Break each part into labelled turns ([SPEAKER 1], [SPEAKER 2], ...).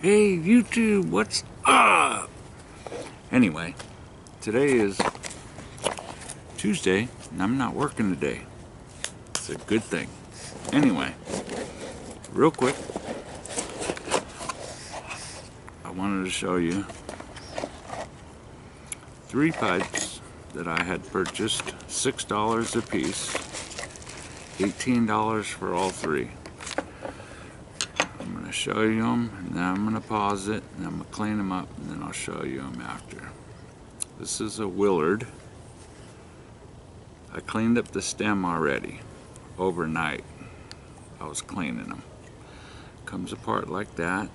[SPEAKER 1] Hey YouTube, what's up? Anyway, today is Tuesday and I'm not working today. It's a good thing. Anyway, real quick, I wanted to show you 3 pipes that I had purchased, $6 a piece, $18 for all 3. I'm going to show you them, and then I'm going to pause it, and I'm going to clean them up, and then I'll show you them after. This is a Willard. I cleaned up the stem already, overnight. I was cleaning them. Comes apart like that.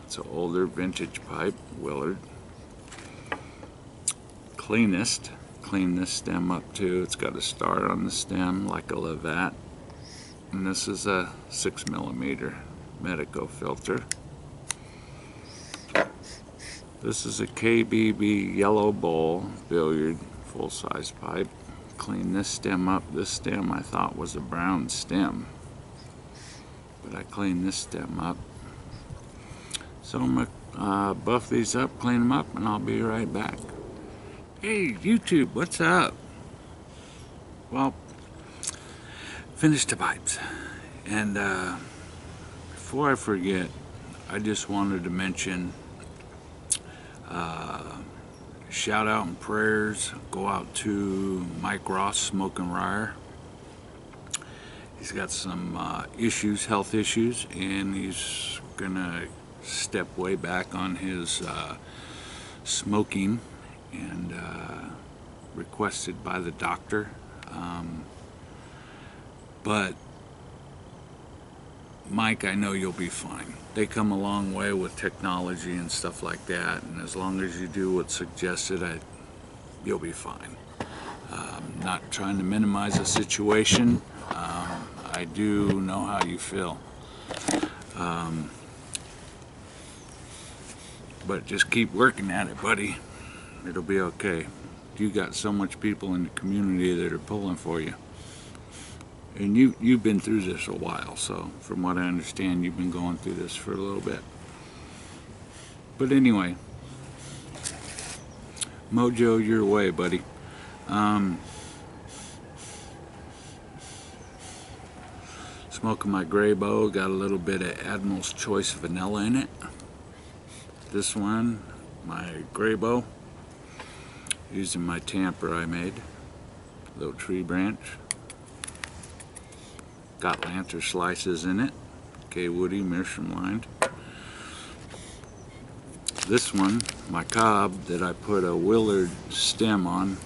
[SPEAKER 1] It's an older vintage pipe, Willard. Cleanest. Clean this stem up too. It's got a star on the stem like a Levat. And this is a 6mm Medico filter. This is a KBB yellow bowl billiard full-size pipe. Clean this stem up. This stem I thought was a brown stem, but I cleaned this stem up. So I'm gonna buff these up, clean them up, and I'll be right back. Hey YouTube, what's up? Well, finished the pipes, and before I forget, I just wanted to mention shout out and prayers go out to Mike Ross, Smoke and Ryer. He's got some issues, health issues, and he's gonna step way back on his smoking, and requested by the doctor. But Mike, I know you'll be fine. They come a long way with technology and stuff like that, and as long as you do what's suggested, you'll be fine. Not trying to minimize the situation. I do know how you feel. But just keep working at it, buddy. It'll be okay. You got so much people in the community that are pulling for you. And you've been through this a while, so from what I understand, you've been going through this for a little bit. But anyway, mojo your way, buddy. Smoking my Gray Bow, got a little bit of Admiral's Choice vanilla in it. This one, my Gray Bow, using my tamper I made, little tree branch. Got lantern slices in it, K Woody, meerschaum lined. This one, my cob that I put a Willard stem on,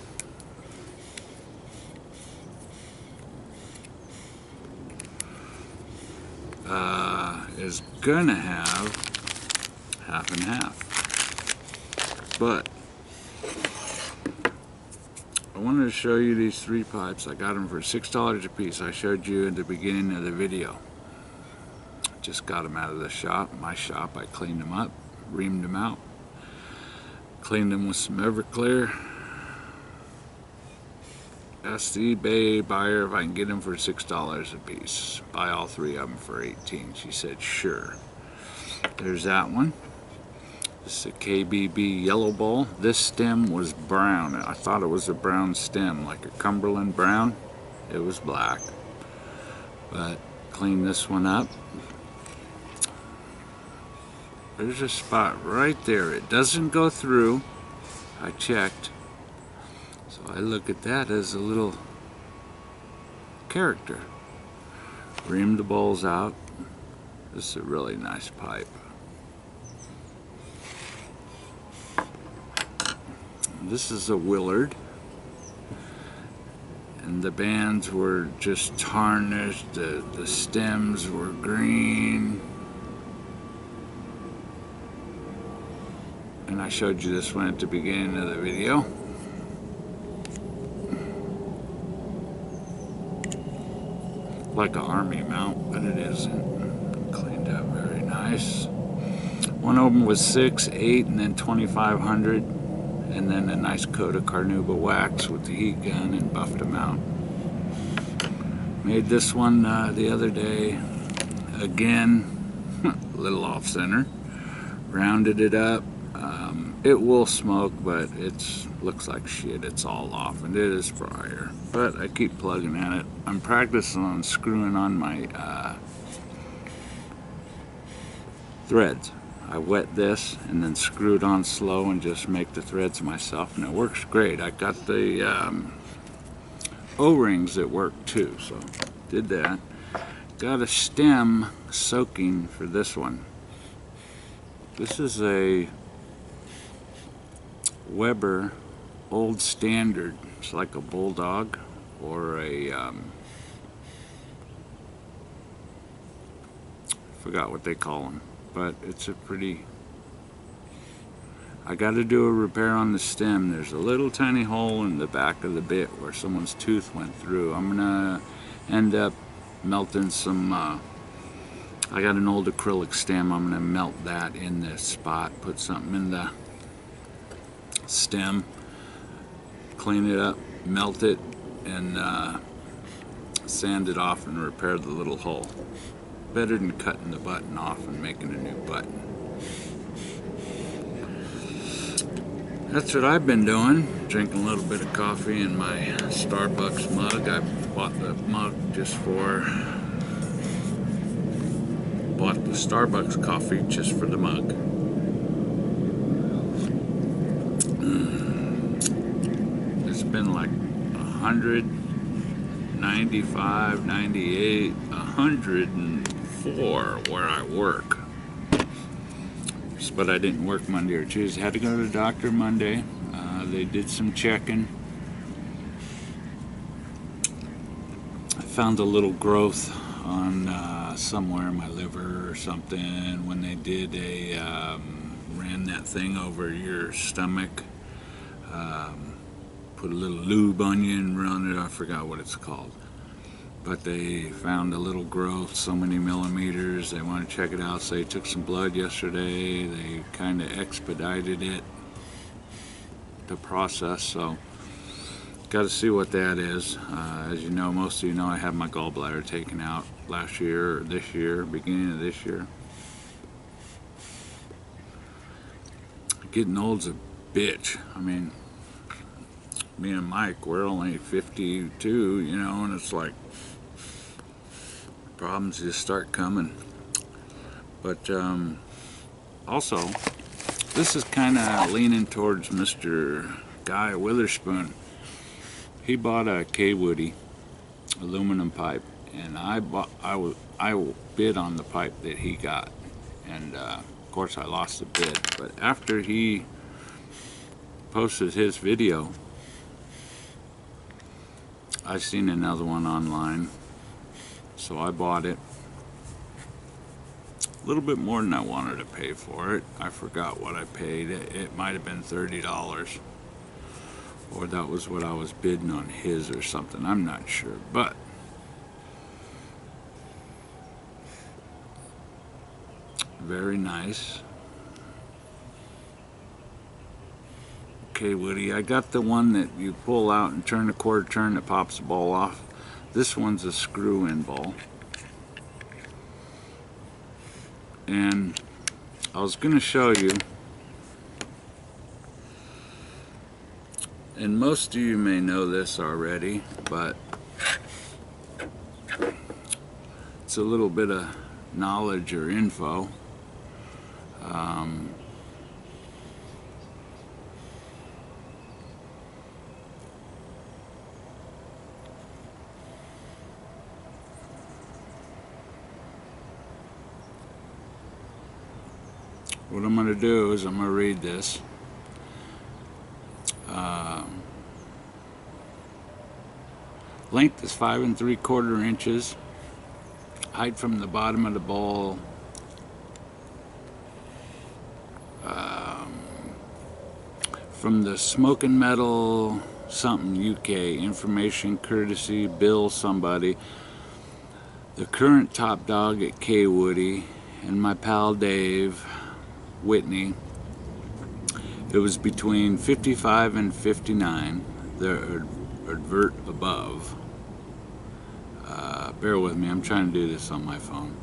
[SPEAKER 1] is gonna have half and half. But I wanted to show you these 3 pipes. I got them for $6 a piece. I showed you at the beginning of the video. Just got them out of the shop, my shop. I cleaned them up, reamed them out, cleaned them with some Everclear. Asked the eBay buyer if I can get them for $6 a piece. Buy all 3 of them for $18. She said sure. There's that one. This is a KBB yellow bowl. This stem was brown. I thought it was a brown stem, like a Cumberland brown. It was black. But clean this one up. There's a spot right there. It doesn't go through. I checked. So I look at that as a little character. Ream the bowls out. This is a really nice pipe. This is a Willard, and the bands were just tarnished, the stems were green, and I showed you this one at the beginning of the video. Like an army mount, but it isn't. Cleaned up very nice. One of them was 6, 8, and then 2500. And then a nice coat of carnauba wax with the heat gun, and buffed them out. Made this one the other day again. little off center. Rounded it up. It will smoke, but it looks like shit. It's all off, and it is fryer. But I keep plugging at it. I'm practicing on screwing on my threads. I wet this and then screw it on slow and just make the threads myself, and it works great. I got the O-rings that work too, so did that. Got a stem soaking for this one. This is a Weber Old Standard. It's like a bulldog or a forgot what they call them, but it's a pretty. I got to do a repair on the stem. There's a little tiny hole in the back of the bit where someone's tooth went through. I'm gonna end up melting some. I got an old acrylic stem. I'm gonna melt that in this spot. Put something in the stem, clean it up, melt it, and sand it off and repair the little hole. Better than cutting the button off and making a new button. That's what I've been doing. Drinking a little bit of coffee in my Starbucks mug. I bought the mug just for. Bought the Starbucks coffee just for the mug. It's been like 195, 98, 104 where I work. But I didn't work Monday or Tuesday. Had to go to the doctor Monday. They did some checking. I found a little growth on somewhere in my liver or something when they did ran that thing over your stomach. Put a little lube on you and run it. I forgot what it's called. But they found a little growth, so many millimeters. They want to check it out, so they took some blood yesterday. They kind of expedited it, the process, so got to see what that is. As you know, most of you know, I had my gallbladder taken out last year, or this year, beginning of this year. Getting old's a bitch. I mean, me and Mike, we're only 52, you know, and it's like, problems just start coming. But also, this is kind of leaning towards Mr. Guy Witherspoon. He bought a K-Woody aluminum pipe, and I bid on the pipe that he got, and of course I lost the bid. But after he posted his video, I seen another one online, so I bought it. A little bit more than I wanted to pay for it. I forgot what I paid. It might have been $30, or that was what I was bidding on his or something. I'm not sure, but very nice. Okay, Woody, I got the one that you pull out and turn the quarter turn that pops the ball off. This one's a screw-in ball. And I was going to show you, and most of you may know this already, but it's a little bit of knowledge or info. What I'm going to do is I'm going to read this. Length is 5 3/4 inches. Height from the bottom of the ball, from the Smoking Metal something UK. Information courtesy Bill somebody. The current top dog at K-Woody and my pal Dave Whitney. It was between 55 and 59. The advert above. Bear with me, I'm trying to do this on my phone.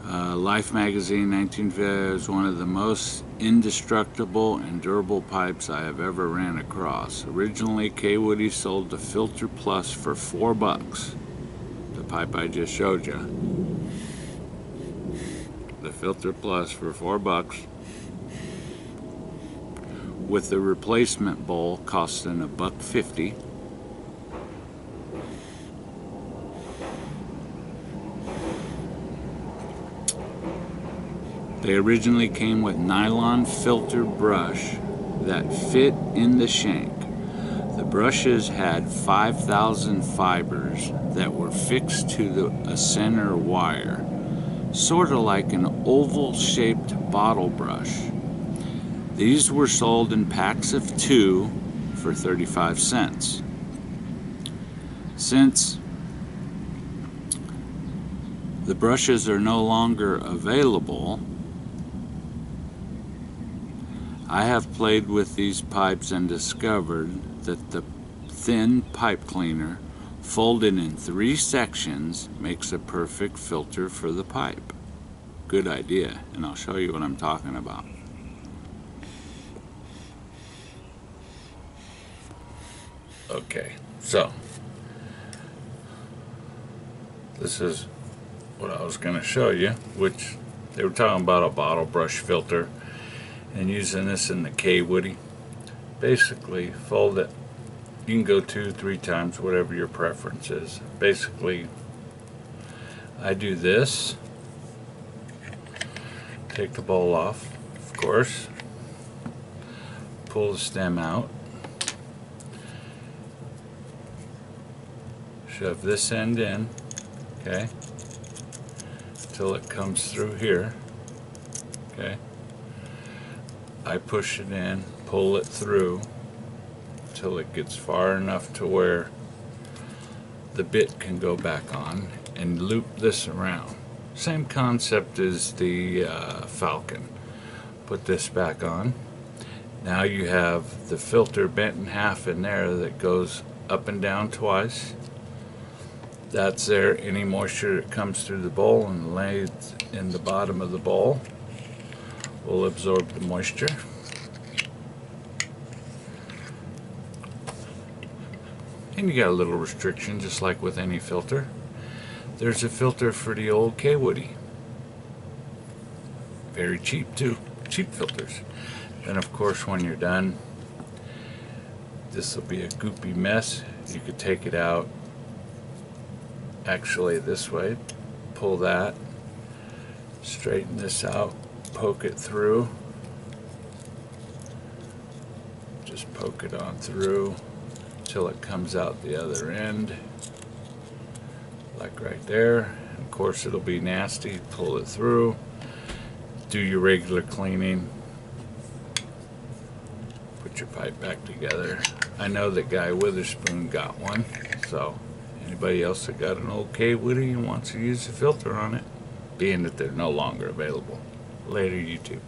[SPEAKER 1] Life magazine 1950 is one of the most indestructible and durable pipes I have ever ran across. Originally, K. Woody sold the Filter Plus for $4. The pipe I just showed you. The Filter Plus for $4, with the replacement bowl costing $1.50. They originally came with nylon filter brush that fit in the shank. The brushes had 5,000 fibers that were fixed to a center wire, sort of like an oval-shaped bottle brush. These were sold in packs of 2 for 35 cents. Since the brushes are no longer available, I have played with these pipes and discovered that the thin pipe cleaner folded in 3 sections makes a perfect filter for the pipe. Good idea, and I'll show you what I'm talking about. Okay, so this is what I was going to show you, which they were talking about a bottle brush filter and using this in the K. Woody. Basically, fold it. You can go 2-3 times, whatever your preference is. Basically, I do this. Take the bowl off, of course. Pull the stem out. Shove this end in, okay, till it comes through here, okay. I push it in, pull it through till it gets far enough to where the bit can go back on, and loop this around. Same concept as the Falcon. Put this back on. Now you have the filter bent in half in there that goes up and down twice. That's there. Any moisture that comes through the bowl and lays in the bottom of the bowl will absorb the moisture. And you got a little restriction, just like with any filter. There's a filter for the old K. Woody. Very cheap too. Cheap filters. Then of course when you're done, this will be a goopy mess. You could take it out actually this way. Pull that. Straighten this out. Poke it through. Just poke it on through till it comes out the other end, like right there. Of course it'll be nasty. Pull it through. Do your regular cleaning. Put your pipe back together. I know that Guy Witherspoon got one, so anybody else that got an old K. Woody and wants to use a filter on it, being that they're no longer available. Later, YouTube.